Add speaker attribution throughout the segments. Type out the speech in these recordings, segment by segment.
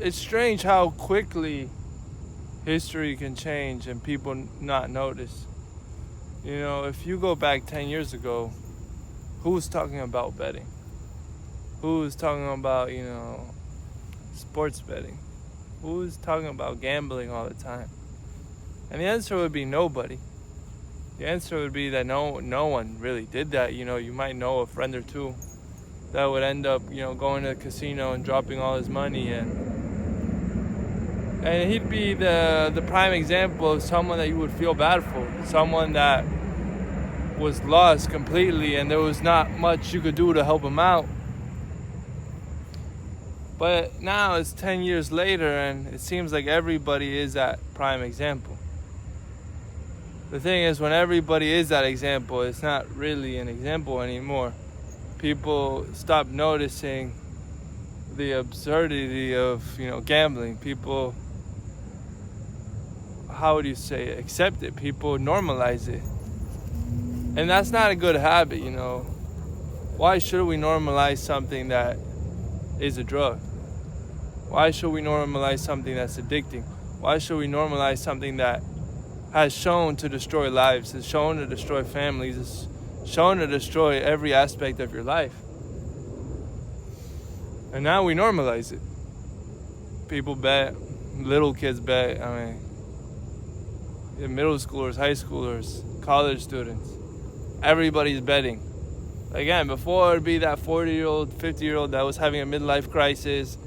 Speaker 1: it's strange how quickly history can change and people not notice. You know, if you go back 10 years ago, who was talking about betting? Who was talking about, sports betting? Who was talking about gambling all the time? And the answer would be nobody. The answer would be that no one really did that. You know, you might know a friend or two that would end up, going to the casino and dropping all his money, and he'd be the prime example of someone that you would feel bad for, someone that was lost completely and there was not much you could do to help him out. But now it's 10 years later and it seems like everybody is that prime example. The thing is, when everybody is that example, it's not really an example anymore. People stop noticing the absurdity of, gambling. People, how would you say it? Accept it. People normalize it. And that's not a good habit, Why should we normalize something that is a drug? Why should we normalize something that's addicting? Why should we normalize something that has shown to destroy lives, has shown to destroy families, has shown to destroy every aspect of your life? And now we normalize it. People bet, little kids bet, middle schoolers, high schoolers, college students. Everybody's betting. Again, before it'd be that 40-year-old, 50-year-old that was having a midlife crisis,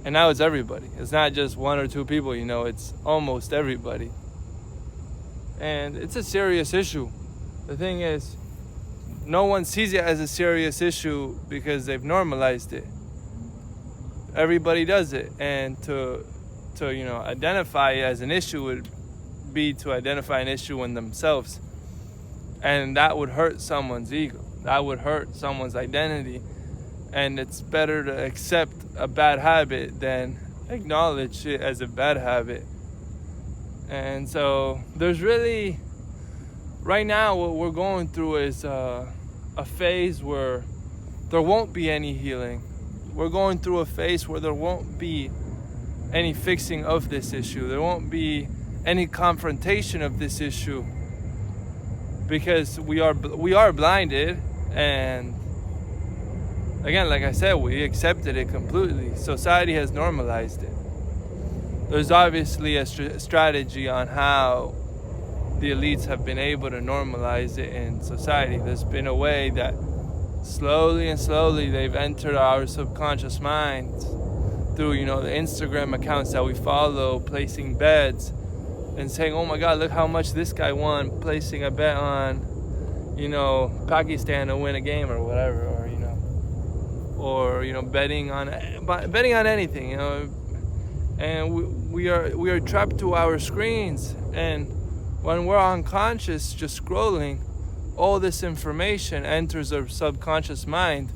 Speaker 1: and now it's everybody. It's not just one or two people, it's almost everybody. And it's a serious issue. The thing is, no one sees it as a serious issue because they've normalized it. Everybody does it, and to identify it as an issue would be to identify an issue in themselves. And that would hurt someone's ego. That would hurt someone's identity. And it's better to accept a bad habit than acknowledge it as a bad habit. And so there's really, right now what we're going through is a phase where there won't be any healing. We're going through a phase where there won't be any fixing of this issue. There won't be any confrontation of this issue. Because we are blinded, and again, like I said, we accepted it completely. Society has normalized it. There's obviously a strategy on how the elites have been able to normalize it in society. There's been a way that slowly and slowly they've entered our subconscious minds through, the Instagram accounts that we follow, placing bets and saying, oh my God, look how much this guy won, placing a bet on, Pakistan to win a game or whatever, or betting on anything, and we are trapped to our screens, and when we're unconscious, just scrolling, all this information enters our subconscious mind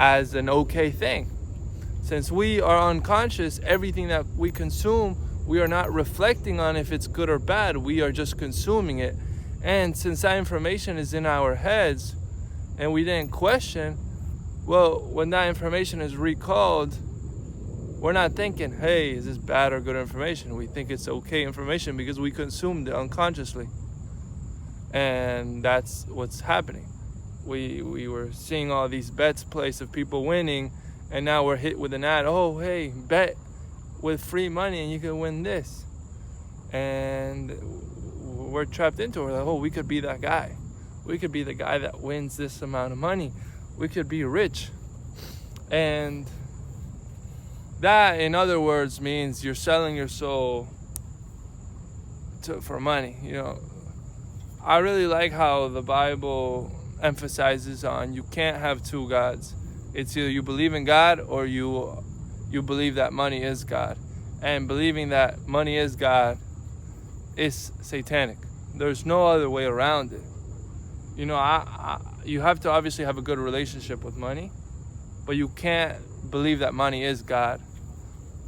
Speaker 1: as an okay thing. Since we are unconscious, everything that we consume, we are not reflecting on if it's good or bad. We are just consuming it. And since that information is in our heads and we didn't question, well, when that information is recalled, we're not thinking, hey, is this bad or good information? We think it's okay information because we consumed it unconsciously. And that's what's happening. We were seeing all these bets placed of people winning, and now we're hit with an ad. Oh, hey, bet with free money and you can win this. And we're trapped into it. We're like, oh, we could be that guy. We could be the guy that wins this amount of money. We could be rich. And that, in other words, means you're selling your soul for money. I really like how the Bible emphasizes on you can't have two gods. It's either you believe in God or you believe that money is God. And believing that money is God is satanic. There's no other way around it. You have to obviously have a good relationship with money, but you can't believe that money is God.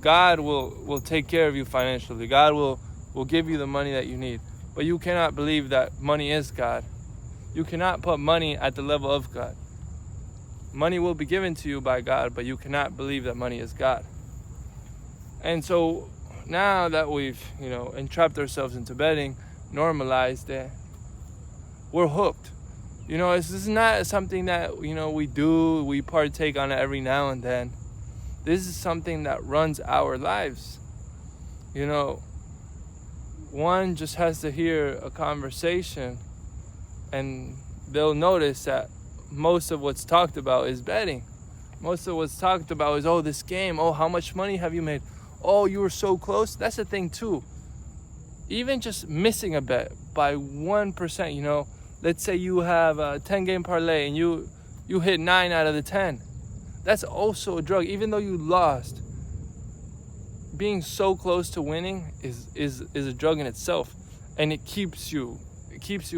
Speaker 1: God will take care of you financially. God will give you the money that you need. But you cannot believe that money is God. You cannot put money at the level of God. Money will be given to you by God, but you cannot believe that money is God. And so now that we've, entrapped ourselves into betting, normalized it, we're hooked. This is not something that, we partake on it every now and then. This is something that runs our lives. One just has to hear a conversation and they'll notice that most of what's talked about is betting. Most of what's talked about is, oh, this game, oh, how much money have you made? Oh, you were so close. That's the thing too. Even just missing a bet by 1%, let's say you have a 10-game parlay and you hit 9 out of the 10. That's also a drug. Even though you lost, being so close to winning is a drug in itself. And it keeps you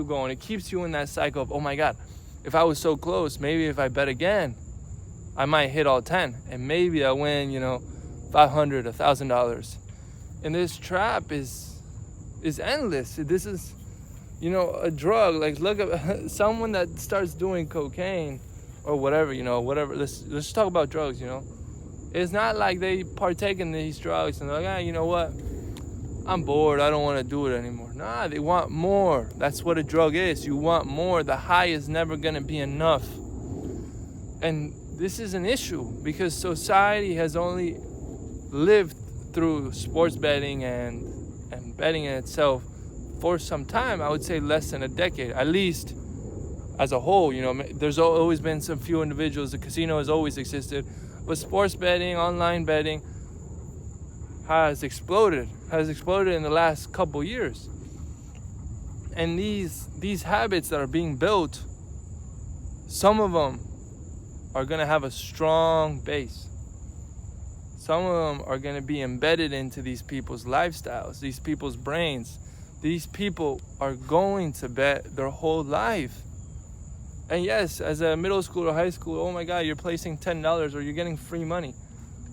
Speaker 1: going. It keeps you in that cycle of, oh my God, if I was so close, maybe if I bet again, I might hit all 10 and maybe I win, $500, $1,000. And this trap is endless. This is, a drug. Like, look at someone that starts doing cocaine or whatever, whatever. Let's talk about drugs, It's not like they partake in these drugs and they're like, you know what? I'm bored. I don't want to do it anymore. Nah, they want more. That's what a drug is. You want more. The high is never going to be enough. And this is an issue because society has only lived through sports betting and betting in itself for some time. I would say less than a decade, at least as a whole. There's always been some few individuals. The casino has always existed. But sports betting, online betting has exploded in the last couple years. And these habits that are being built, some of them are going to have a strong base. Some of them are going to be embedded into these people's lifestyles, these people's brains. These people are going to bet their whole life. And yes, as a middle school or high school, oh my God, you're placing $10 or you're getting free money.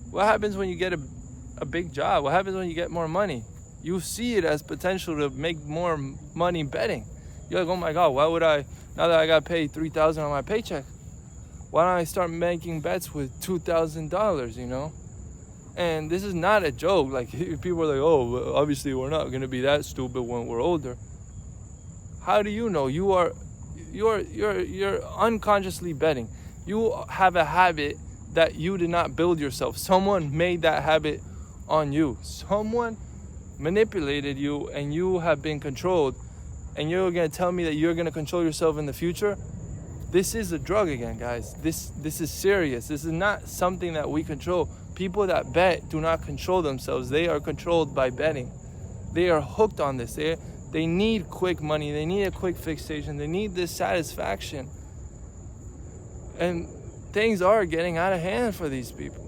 Speaker 1: What happens when you get a big job? What happens when you get more money? You see it as potential to make more money betting. You're like, oh my God, why would I, now that I got paid $3,000 on my paycheck, why don't I start making bets with $2,000, And this is not a joke. Like, people are like, oh, well, obviously we're not going to be that stupid when we're older. How do you know? You're unconsciously betting. You have a habit that you did not build yourself. Someone made that habit on you. Someone manipulated you and you have been controlled. And you're going to tell me that you're going to control yourself in the future? This is a drug again, guys. This is serious. This is not something that we control. People that bet do not control themselves. They are controlled by betting. They are hooked on this. They need quick money. They need a quick fixation. They need this satisfaction. And things are getting out of hand for these people.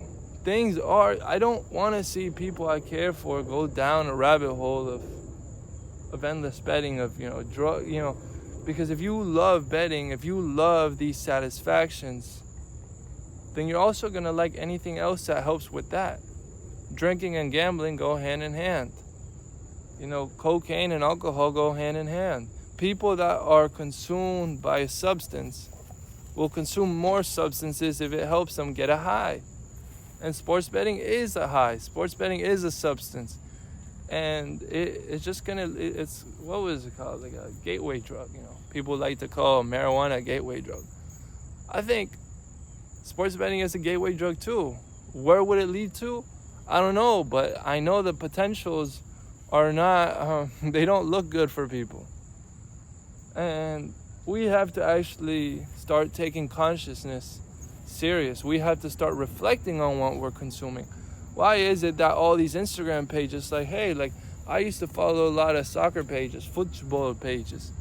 Speaker 1: I don't want to see people I care for go down a rabbit hole of endless betting, of, drug, because if you love betting, if you love these satisfactions, then you're also going to like anything else that helps with that. Drinking and gambling go hand in hand. Cocaine and alcohol go hand in hand. People that are consumed by a substance will consume more substances if it helps them get a high. And sports betting is a high. Sports betting is a substance. And it's just it's, what was it called? Like a gateway drug, People like to call marijuana a gateway drug. I think sports betting is a gateway drug too. Where would it lead to? I don't know, but I know the potentials are not, they don't look good for people. And we have to actually start taking consciousness serious. We have to start reflecting on what we're consuming. Why is it that all these Instagram pages, I used to follow a lot of soccer pages, football pages,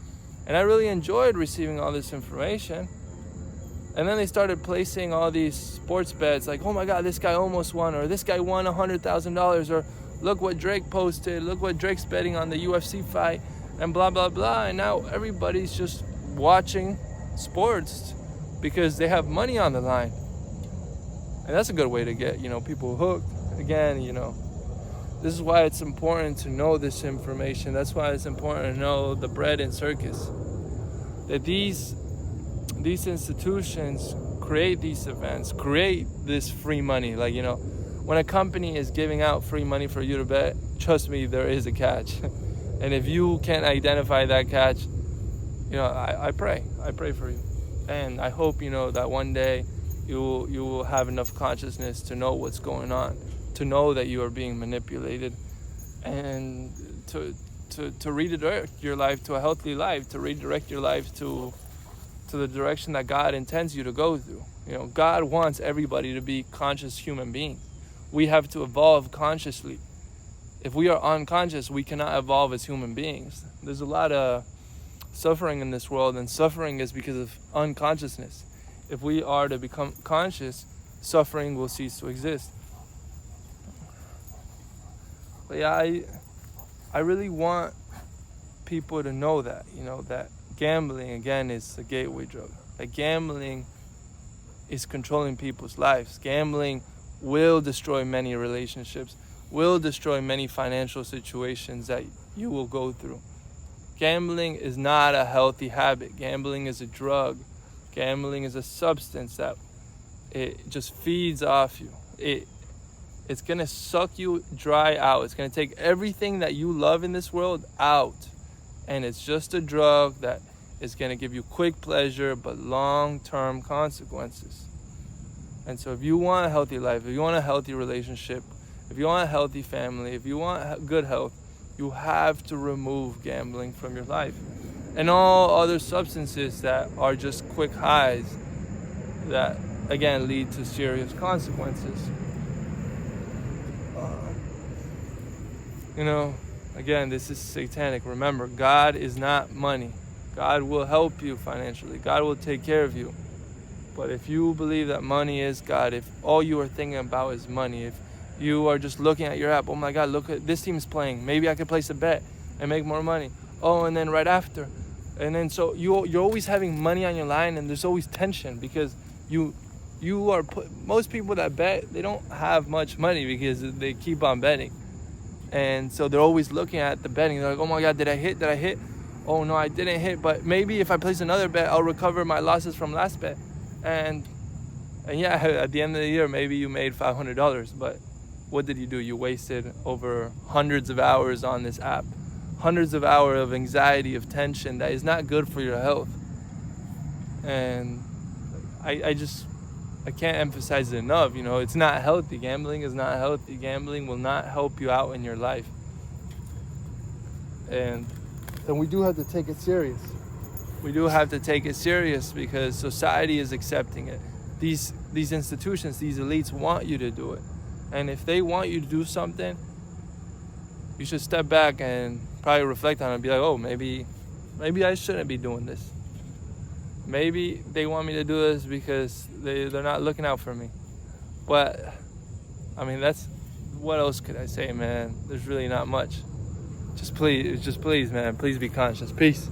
Speaker 1: and I really enjoyed receiving all this information. And then they started placing all these sports bets, like, oh my God, this guy almost won, or this guy won $100,000, or look what Drake posted, look what Drake's betting on the UFC fight, and blah, blah, blah. And now everybody's just watching sports because they have money on the line. And that's a good way to get, people hooked. Again, this is why it's important to know this information. That's why it's important to know the bread and circus. That these institutions create these events, create this free money. when a company is giving out free money for you to bet, trust me, there is a catch. And if you can't identify that catch, I pray for you. And I hope, that one day you will have enough consciousness to know what's going on, to know that you are being manipulated, and to redirect your life to a healthy life, to redirect your life to the direction that God intends you to go through. God wants everybody to be conscious human beings. We have to evolve consciously. If we are unconscious, we cannot evolve as human beings. There's a lot of suffering in this world, and suffering is because of unconsciousness. If we are to become conscious, suffering will cease to exist. But yeah, I really want people to know that, that gambling, again, is a gateway drug. That gambling is controlling people's lives. Gambling will destroy many relationships, will destroy many financial situations that you will go through. Gambling is not a healthy habit. Gambling is a drug. Gambling is a substance that it just feeds off you. It's going to suck you dry out. It's going to take everything that you love in this world out. And it's just a drug that is going to give you quick pleasure but long-term consequences. And so if you want a healthy life, if you want a healthy relationship, if you want a healthy family, if you want good health, you have to remove gambling from your life. And all other substances that are just quick highs that, again, lead to serious consequences. Again, this is satanic. Remember, God is not money. God will help you financially. God will take care of you. But if you believe that money is God, if all you are thinking about is money, if you are just looking at your app, oh my God, look at this team's playing, maybe I could place a bet and make more money. Oh, and then right after. And then so you're always having money on your line, and there's always tension because most people that bet, they don't have much money because they keep on betting. And so they're always looking at the betting. They're like, oh my God, did I hit? Oh no, I didn't hit, but maybe if I place another bet, I'll recover my losses from last bet. And yeah, at the end of the year, maybe you made $500, but what did you do? You wasted over hundreds of hours on this app, hundreds of hours of anxiety, of tension that is not good for your health. And I can't emphasize it enough. It's not healthy. Gambling is not healthy. Gambling will not help you out in your life. And we do have to take it serious. We do have to take it serious because society is accepting it. These institutions, these elites want you to do it. And if they want you to do something, you should step back and probably reflect on it and be like, oh, maybe I shouldn't be doing this. Maybe they want me to do this because they're not looking out for me. But, what else could I say, man? There's really not much. Just please, man, please be conscious. Peace.